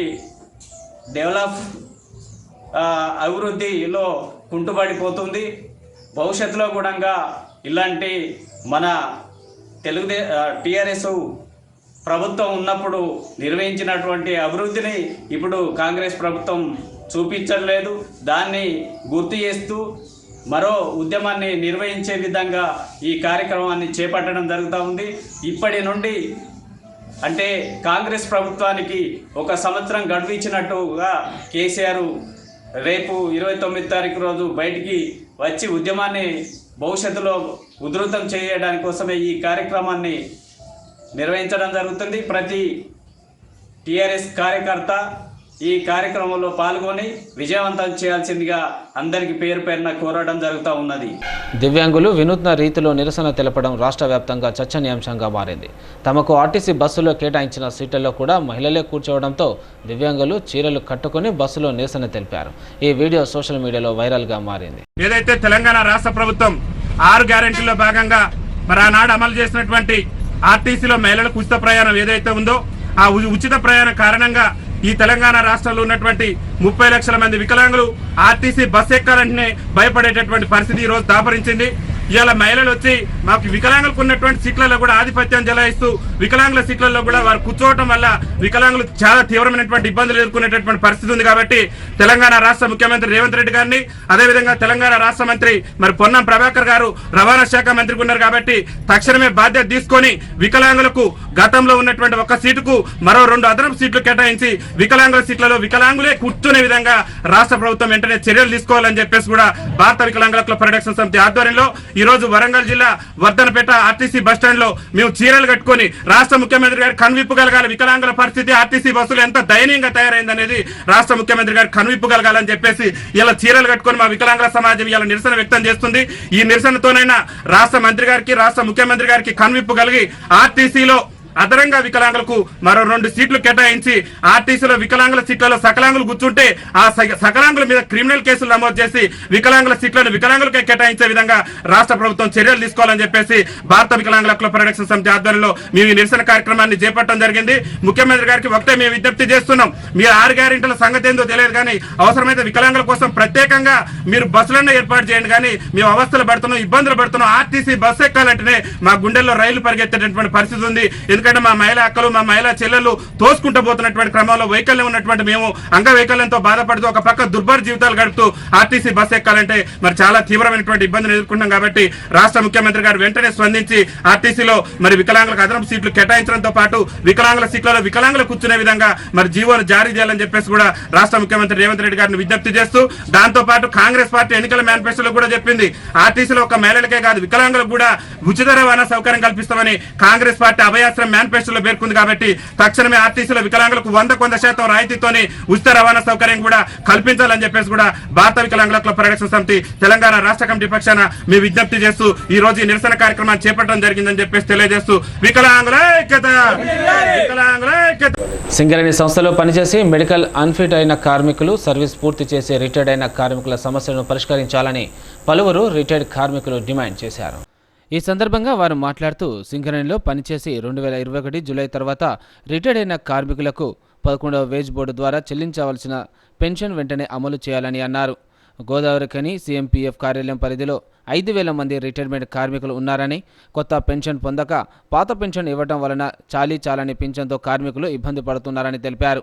అభివృద్ధిలో కుంటుపడిపోతుంది. భవిష్యత్తులో కూడా ఇలాంటి మన టీఆర్ఎస్ ప్రభుత్వం ఉన్నప్పుడు నిర్వహించినటువంటి అభివృద్ధిని ఇప్పుడు కాంగ్రెస్ ప్రభుత్వం చూపించలేదు. దాన్ని గుర్తు చేస్తూ మరో ఉద్యమాన్ని నిర్వహించే విధంగా ఈ కార్యక్రమాన్ని చేపట్టడం జరుగుతూ ఉంది. ఇప్పటి నుండి అంటే కాంగ్రెస్ ప్రభుత్వానికి 1 సంవత్సరం గడువు ఇచ్చినట్టుగా కేసీఆర్ రేపు 29వ తారీఖు రోజు బయటికి వచ్చి ఉద్యమాన్ని భవిష్యత్తులో ఉధృతం చేయడానికి కోసమే ఈ కార్యక్రమాన్ని నిర్వహించడం జరుగుతుంది. ప్రతి టీఆర్ఎస్ కార్యకర్త ఈ కార్యక్రమంలో పాల్గొని విజయవంతం చేయాల్సిందిగా అందరికీ పేరు పేరున కోరడం జరుగుతూ ఉన్నది. దివ్యాంగులు వినూత్న రీతిలో నిరసన తెలపడం రాష్ట్ర వ్యాప్తంగా చర్చనీయాంశంగా మారింది. తమకు ఆర్టీసీ బస్సులో కేటాయించిన సీట్లలో కూడా మహిళలే కూర్చోవడంతో దివ్యాంగులు చీరలు కట్టుకుని బస్సులో నిరసన తెలిపారు. ఈ వీడియో సోషల్ మీడియాలో వైరల్గా మారింది. ఏదైతే తెలంగాణ రాష్ట్ర ప్రభుత్వం 6 గ్యారెంటీల్లో భాగంగా మరి ఆనాడు అమలు చేసినటువంటి ఆర్టీసీలో మహిళలకు ఉచిత ప్రయాణం ఏదైతే ఉందో ఆ ఉచిత ప్రయాణం కారణంగా ఈ తెలంగాణ రాష్ట్రంలో ఉన్నటువంటి 30 లక్షల మంది వికలాంగులు ఆర్టీసీ బస్ ఎక్కాలంటే భయపడేటటువంటి పరిస్థితి ఈ రోజు దాపరించింది. ఇవాళ మహిళలు వచ్చి మాకు వికలాంగులకు ఉన్నటువంటి సీట్లలో కూడా ఆధిపత్యం చెలాయిస్తూ వికలాంగుల సీట్లలో కూడా వారు కూర్చోవడం వల్ల వికలాంగులు చాలా తీవ్రమైనటువంటి ఇబ్బందులు ఎదుర్కొనేటటువంటి పరిస్థితి ఉంది. కాబట్టి తెలంగాణ రాష్ట్ర ముఖ్యమంత్రి రేవంత్ రెడ్డి గారిని, అదేవిధంగా తెలంగాణ రాష్ట్ర మంత్రి మరి పొన్నం ప్రభాకర్ గారు రవాణా శాఖ మంత్రికి ఉన్నారు కాబట్టి తక్షణమే బాధ్యత తీసుకొని వికలాంగులకు గతంలో ఉన్నటువంటి 1 సీటుకు మరో 2 అదనపు సీట్లు కేటాయించి వికలాంగుల సీట్లలో వికలాంగులే కూర్చునే విధంగా రాష్ట్ర ప్రభుత్వం వెంటనే చర్యలు తీసుకోవాలని చెప్పేసి కూడా భారత వికలాంగుల హక్కుల పరిరక్షణ సమితి ఆధ్వర్యంలో ఈ రోజు వరంగల్ జిల్లా వర్ధనపేట ఆర్టీసీ బస్టాండ్ లో మేము చీరలు కట్టుకొని రాష్ట్ర ముఖ్యమంత్రి గారు కనువిప్పగలగాలి, వికలాంగుల పరిస్థితి ఆర్టీసీ బస్సులు ఎంత దయనీయంగా తయారైందనేది రాష్ట్ర ముఖ్యమంత్రి గారు కనువిప్పగలగాలని చెప్పేసి ఇలా చీరలు కట్టుకొని మా వికలాంగుల సమాజం ఇలా నిరసన వ్యక్తం చేస్తుంది. ఈ నిరసనతోనైనా రాష్ట్ర మంత్రి గారికి, రాష్ట్ర ముఖ్యమంత్రి గారికి కనువిప్పగలిగి ఆర్టీసీలో అదనంగా వికలాంగులకు మరో 2 సీట్లు కేటాయించి ఆర్టీసీలో వికలాంగుల సీట్లలో సకలాంగులు కూర్చుంటే ఆ సకలాంగుల మీద క్రిమినల్ కేసులు నమోదు చేసి వికలాంగుల సీట్లను వికలాంగులకే కేటాయించే విధంగా రాష్ట్ర ప్రభుత్వం చర్యలు తీసుకోవాలని చెప్పేసి భారత వికలాంగుల హక్కుల పరిరక్షణ సమితి ఆధ్వర్యంలో మేము ఈ నిరసన కార్యక్రమాన్ని చేపట్టడం జరిగింది. ముఖ్యమంత్రి గారికి ఒకటే మేము విజ్ఞప్తి చేస్తున్నాం, మీరు 6 గ్యారెంటీల సంగతి ఏందో తెలియదు కానీ అవసరమైతే వికలాంగుల కోసం ప్రత్యేకంగా మీరు బస్సులను ఏర్పాటు చేయండి. కానీ మేము అవస్థలు పడుతున్నాం, ఇబ్బందులు పడుతున్నాం. ఆర్టీసీ బస్సు ఎక్కాలంటేనే మా గుండెల్లో రైలు పరిగెత్తేటటువంటి పరిస్థితి ఉంది. ఎందుకంటే మా మహిళా అక్కలు, మా మహిళా చెల్లెలు తోసుకుంటూ పోతున్నటువంటి క్రమంలో వైకల్యం ఉన్నటువంటి మేము అంగవైకల్యంతో బాధపడుతూ ఒక పక్క దుర్భర జీవితాలు గడుపుతూ ఆర్టీసీ బస్సు ఎక్కాలంటే మరి చాలా తీవ్రమైనటువంటి ఇబ్బందులు ఎదుర్కొంటాం. కాబట్టి రాష్ట్ర ముఖ్యమంత్రి గారు వెంటనే స్పందించి ఆర్టీసీలో మరి వికలాంగులకు అదనపు సీట్లు కేటాయించడంతో పాటు వికలాంగుల సీట్లలో వికలాంగులు కూర్చునే విధంగా మరి జీవోను జారీ చేయాలని చెప్పేసి కూడా రాష్ట్ర ముఖ్యమంత్రి రేవంత్ రెడ్డి గారిని విజ్ఞప్తి చేస్తూ, దాంతో పాటు కాంగ్రెస్ పార్టీ ఎన్నికల మేనిఫెస్టోలో కూడా చెప్పింది ఆర్టీసీలో ఒక మహిళలకే కాదు వికలాంగులకు కూడా ఉచిత రవాణా సౌకర్యం కల్పిస్తామని కాంగ్రెస్ పార్టీ అభయాస్త్రం మేనిఫెస్టోలో పేర్కొంది కాబట్టి తక్షణమే ఆర్టీసీలో వికలాంగులకు 100% రాయితీతోని ఉచిత రవాణా సౌకర్యం కూడా కల్పించాలని చెప్పేసి కూడా భారత వికలాంగుల క్లబ్ పరిరక్షణ సమితి తెలంగాణ రాష్ట్ర కమిటీ పక్షాన మేము విజ్ఞప్తి చేస్తూ ఈ రోజు ఈ నిరసన కార్యక్రమాన్ని చేపట్టడం జరిగిందని చెప్పేసి తెలియజేస్తూ వికలాంగుల ఐక్యత. సింగరేణి సంస్థలో పనిచేసి మెడికల్ అన్ఫిట్ అయిన కార్మికులు, సర్వీస్ పూర్తి చేసి రిటైర్డ్ అయిన కార్మికుల సమస్యలను పరిష్కరించాలని పలువురు రిటైర్డ్ కార్మికులు డిమాండ్ చేశారు. ఈ సందర్భంగా వారు మాట్లాడుతూ సింగరేణిలో పనిచేసి 2021 జూలై తర్వాత రిటైర్డ్ అయిన కార్మికులకు 11వ వేజ్ బోర్డు ద్వారా చెల్లించవలసిన పెన్షన్ వెంటనే అమలు చేయాలని అన్నారు. గోదావరిఖని సీఎంపీఎఫ్ కార్యాలయం పరిధిలో 5,000 మంది రిటైర్మెంట్ కార్మికులు ఉన్నారని, కొత్త పెన్షన్ పొందక పాత పెన్షన్ ఇవ్వడం వలన చాలని పింఛన్తో కార్మికులు ఇబ్బంది పడుతున్నారని తెలిపారు.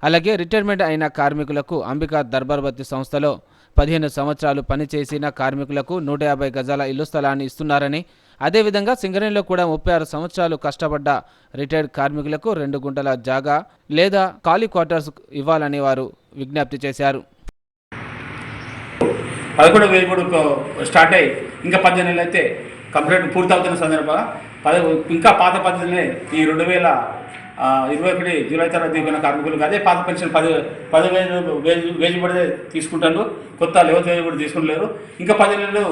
అలాగే రిటైర్మెంట్ అయిన కార్మికులకు అంబికా దర్బార్బత్తి సంస్థలో 15 సంవత్సరాలు పనిచేసిన కార్మికులకు 150 గజాల ఇల్లు స్థలాన్ని ఇస్తున్నారని, అదేవిధంగా సింగరేణిలో కూడా 36 సంవత్సరాలు కష్టపడ్డ రిటైర్డ్ కార్మికులకు 2 గుంటల జాగా లేదా ఖాళీ క్వార్టర్స్ ఇవ్వాలని వారు విజ్ఞప్తి చేశారు. 11వ వేజ్ బోర్డు స్టార్ట్ అయ్యి ఇంకా 18 నెలలు అయితే కంప్లీట్ పూర్తవుతున్న సందర్భంగా ఇంకా పాత పద్ధతిని ఈ 2021 జూలై తర్వాత దిగిన కార్మికులకు అదే పాత పెన్షన్ 10,000 వేజ్ బోర్డు తీసుకుంటారు. కొత్త 11వ వేజ్ బోర్డు తీసుకుంటలేరు. ఇంకా 10 నెలలు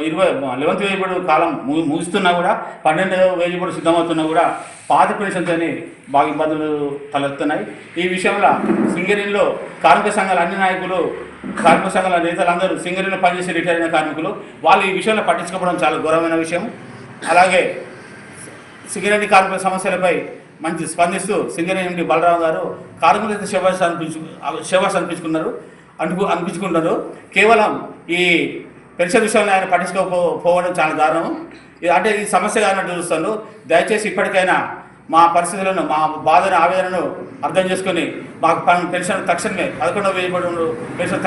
11వ వేజ్ బోర్డు కాలం ముగుస్తున్నా కూడా 12వ వేజ్ బోర్డు సిద్ధమవుతున్నా కూడా పాత పెన్షన్తోని బాగా ఇబ్బందులు తలెత్తున్నాయి. ఈ విషయంలో సింగరేణిలో కార్మిక సంఘాల అన్ని నాయకులు, కార్మిక సంఘాల నేతలందరూ సింగరేణిలో పనిచేసే రిటైర్ అయిన కార్మికులు వాళ్ళు ఈ విషయంలో పట్టించుకోవడం చాలా ఘోరమైన విషయం. అలాగే సింగరేణి కార్మికుల సమస్యలపై మంచి స్పందిస్తూ సింగరేణి ఎండి బలరాం గారు కార్మికులైతే శేవాస్ అనిపించుకున్నారు. కేవలం ఈ పెన్షన్ విషయంలో ఆయన పట్టించుకోకపోవడం చాలా దారుణం. అంటే ఈ సమస్యగా అన్నట్టు చూస్తాను. దయచేసి ఇప్పటికైనా మా పరిస్థితులను, మా బాధను, ఆవేదనను అర్థం చేసుకొని మాకు పెన్షన్ తక్షణమే 11వ వేజ్ బోర్డు పెన్షన్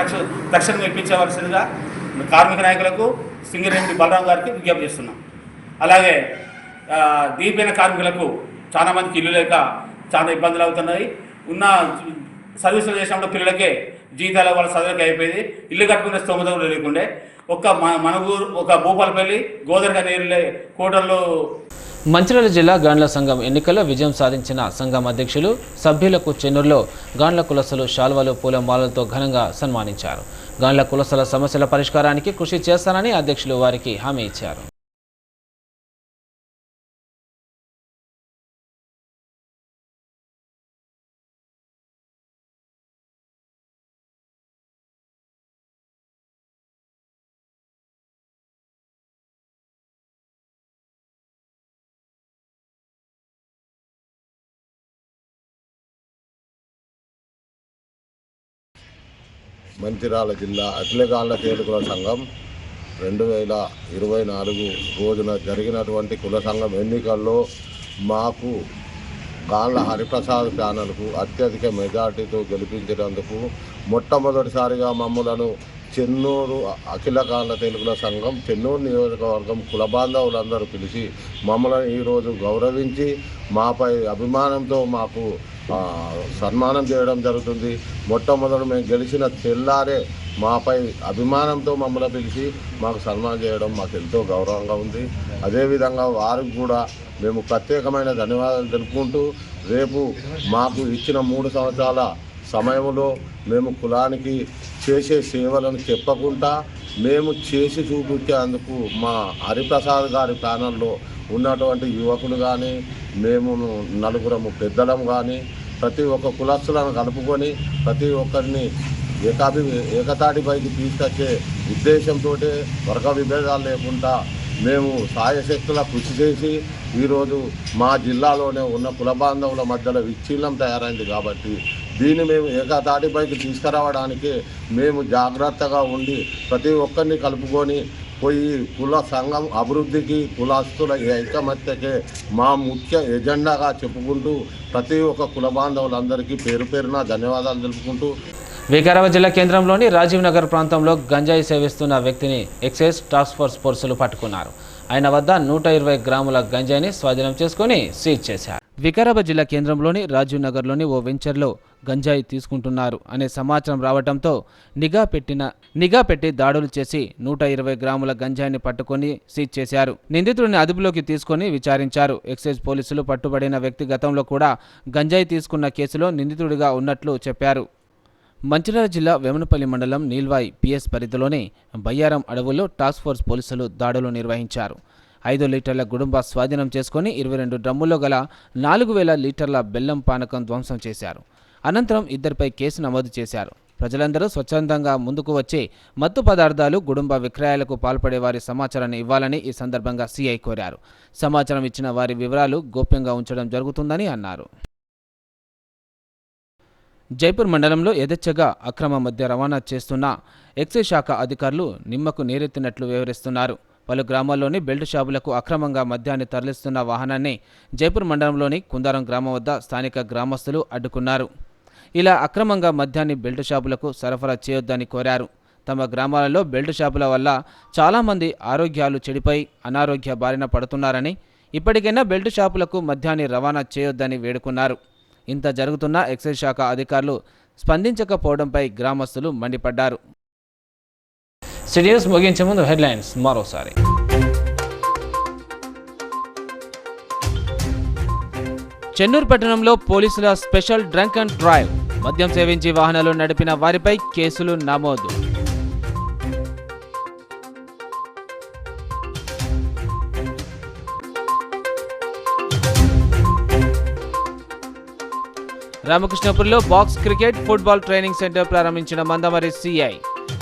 తక్షణమే ఇప్పించవలసిందిగా కార్మిక నాయకులకు సింగరేణి బలరాం గారికి విజ్ఞప్తి చేస్తున్నాం. అలాగే దీపైన కార్మికులకు చాలా మందికి ఇల్లు లేక చాలా ఇబ్బందులు అవుతున్నాయి. ఉన్న సర్వీసులు చేసినప్పుడు పిల్లలకే జీతాలు వాళ్ళ చదువులకి అయిపోయింది. ఇల్లు కట్టుకునే స్తోమత కూడా లేకుండే. మనగూరు, భూపాలపల్లి, గోదావరి కోటల్లో. మంచిర్యాల జిల్లా గాండ్ల సంఘం ఎన్నికల్లో విజయం సాధించిన సంఘం అధ్యక్షులు, సభ్యులకు చెన్నూరులో గాండ్ల కులస్తులు శాల్వాలు, పూలమాలలతో ఘనంగా సన్మానించారు. గాండ్ల కులస్తుల సమస్యల పరిష్కారానికి కృషి చేస్తానని అధ్యక్షులు వారికి హామీ ఇచ్చారు. మంచిర్యాల జిల్లా అఖిలగాండ్ల తేలుకుల సంఘం 2024 రోజున జరిగినటువంటి కుల సంఘం ఎన్నికల్లో మాకు గాండ్ల హరిప్రసాద్ ప్యానల్కు అత్యధిక మెజార్టీతో గెలిపించినందుకు మొట్టమొదటిసారిగా మమ్మలను చెన్నూరు అఖిలగాండ్ల తెలుగుల సంఘం చెన్నూరు నియోజకవర్గం కుల బాంధవులందరూ పిలిచి మమ్మల్ని ఈరోజు గౌరవించి మాపై అభిమానంతో మాకు సన్మానం చేయడం జరుగుతుంది. మొట్టమొదటి మేము గెలిచిన తెల్లారే మాపై అభిమానంతో మమ్మల్ని పిలిచి మాకు సన్మానం చేయడం మాకు ఎంతో గౌరవంగా ఉంది. అదేవిధంగా వారికి కూడా మేము ప్రత్యేకమైన ధన్యవాదాలు తెలుపుకుంటూ రేపు మాకు ఇచ్చిన 3 సంవత్సరాల సమయంలో మేము కులానికి చేసే సేవలను చెప్పకుండా మేము చేసి చూపించేందుకు మా హరిప్రసాద్ గారి ప్యానల్లో ఉన్నటువంటి యువకులు కానీ మేము నలుగురము పెద్దలం కానీ ప్రతి ఒక్క కులస్తులను కలుపుకొని ప్రతి ఒక్కరిని ఏకతాటిపైకి తీసుకొచ్చే ఉద్దేశంతో వర్గ విభేదాలు లేకుండా మేము సాయశక్తుల కృషి చేసి ఈరోజు మా జిల్లాలోనే ఉన్న కుల బాంధవుల మధ్యలో విచ్ఛిన్నం తయారైంది. కాబట్టి దీన్ని మేము ఏకతాటిపైకి తీసుకురావడానికి మేము జాగ్రత్తగా ఉండి ప్రతి ఒక్కరిని కలుపుకొని పోయి కుల సంఘం అభివృద్ధికి, కులస్తుల ఐకమత్యకే మా ముఖ్య ఎజెండాగా చెప్పుకుంటూ ప్రతి ఒక్క కుల బాంధవులందరికీ పేరు పేరున ధన్యవాదాలు తెలుపుకుంటూ. వికారాబాద్ జిల్లా కేంద్రంలోని రాజీవ్ నగర్ ప్రాంతంలో గంజాయి సేవిస్తున్న వ్యక్తిని ఎక్సైజ్ టాస్క్ ఫోర్స్ పోలీసులు పట్టుకున్నారు. ఆయన వద్ద 120 గ్రాముల గంజాయిని స్వాధీనం చేసుకుని సీజ్ చేశారు. వికారాబాద్ జిల్లా కేంద్రంలోని రాజీవ్ నగర్లోని ఓ వెంచర్లో గంజాయి తీసుకుంటున్నారు అనే సమాచారం రావడంతో నిఘా పెట్టి దాడులు చేసి 120 గ్రాముల గంజాయిని పట్టుకొని సీజ్ చేశారు. నిందితుడిని అదుపులోకి తీసుకొని విచారించారు. ఎక్సైజ్ పోలీసులు పట్టుబడిన వ్యక్తి గతంలో కూడా గంజాయి తీసుకున్న కేసులో నిందితుడిగా ఉన్నట్లు చెప్పారు. మంచిర్యాల జిల్లా వేమనపల్లి మండలం నీల్వాయి పిఎస్ పరిధిలోని బయ్యారం అడవుల్లో టాస్క్ ఫోర్స్ పోలీసులు దాడులు నిర్వహించారు. 5 లీటర్ల గుడుంబ స్వాధీనం చేసుకుని 22 డ్రమ్ముల్లో గల 4000 లీటర్ల బెల్లం పానకం ధ్వంసం చేశారు. అనంతరం ఇద్దరిపై కేసు నమోదు చేశారు. ప్రజలందరూ స్వచ్ఛందంగా ముందుకు వచ్చి మత్తు పదార్థాలు గుడుంబ విక్రయాలకు పాల్పడే వారి సమాచారాన్ని ఇవ్వాలని ఈ సందర్భంగా సిఐ కోరారు. సమాచారం ఇచ్చిన వారి వివరాలు గోప్యంగా ఉంచడం జరుగుతుందని అన్నారు. జైపూర్ మండలంలో యథేచ్ఛగా అక్రమ మద్య రవాణా చేస్తున్న ఎక్సైజ్ శాఖ అధికారులు నిమ్మకు నీరెత్తినట్లు వివరిస్తున్నారు. పలు గ్రామాల్లోని బెల్ట్ షాపులకు అక్రమంగా మద్యాన్ని తరలిస్తున్న వాహనాన్ని జైపూర్ మండలంలోని కుందారం గ్రామం వద్ద స్థానిక గ్రామస్తులు అడ్డుకున్నారు. ఇలా అక్రమంగా మద్యాన్ని బెల్ట్ షాపులకు సరఫరా చేయొద్దని కోరారు. తమ గ్రామాలలో బెల్ట్ షాపుల వల్ల చాలామంది ఆరోగ్యాలు చెడిపోయి అనారోగ్య బారిన పడుతున్నారని, ఇప్పటికైనా బెల్ట్ షాపులకు మద్యాన్ని రవాణా చేయొద్దని వేడుకున్నారు. ఇంత జరుగుతున్నా ఎక్సైజ్ శాఖ అధికారులు స్పందించకపోవడంపై గ్రామస్తులు మండిపడ్డారు. సిటీస్ ముగించే ముందు హెడ్లైన్స్ మరోసారి. చెన్నూరు పట్టణంలో పోలీసుల స్పెషల్ డ్రంక్ అండ్ డ్రైవ్. మద్యం సేవించి వాహనాలు నడిపిన వారిపై కేసులు నమోదు. రామకృష్ణపూర్లో box cricket, football training centre ప్రారంభించిన మందమరి సిఐ.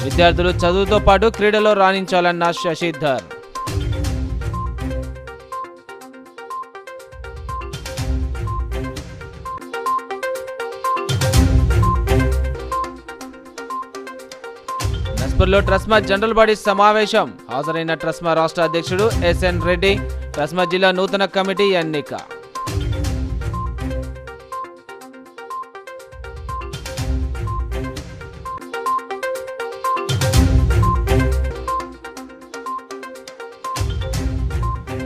విద్యార్థులు చదువుతో పాటు క్రీడలో రాణించాలన్న శశిధర్. నస్పూర్లో ట్రస్మా జనరల్ బాడీ సమావేశం. హాజరైన ట్రస్మా రాష్ట్ర అధ్యక్షుడు ఎస్ఎన్ రెడ్డి. ట్రస్మా జిల్లా నూతన కమిటీ ఎన్నిక.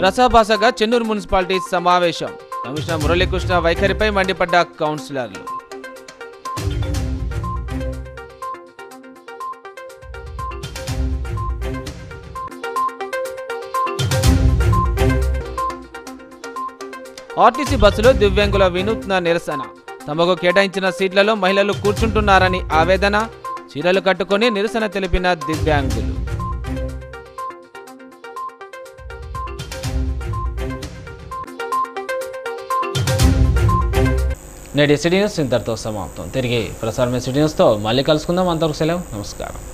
రసాభాసగా చెన్నూరు మున్సిపాలిటీ సమావేశం. కమిషనర్ మురళీకృష్ణ వైఖరిపై మండిపడ్డ కౌన్సిలర్లు. ఆర్టీసీ బస్సులో దివ్యాంగుల వినూత్న నిరసన. తమకు కేటాయించిన సీట్లలో మహిళలు కూర్చుంటున్నారని ఆవేదన. చీరలు కట్టుకొని నిరసన తెలిపిన దివ్యాంగులు. నేటి సిటీ న్యూస్ ఇంతటితో సమాప్తం. తిరిగి ప్రసారమైన సిటీ న్యూస్తో మళ్ళీ కలుసుకుందాం. అంతవరకు సెలవు. నమస్కారం.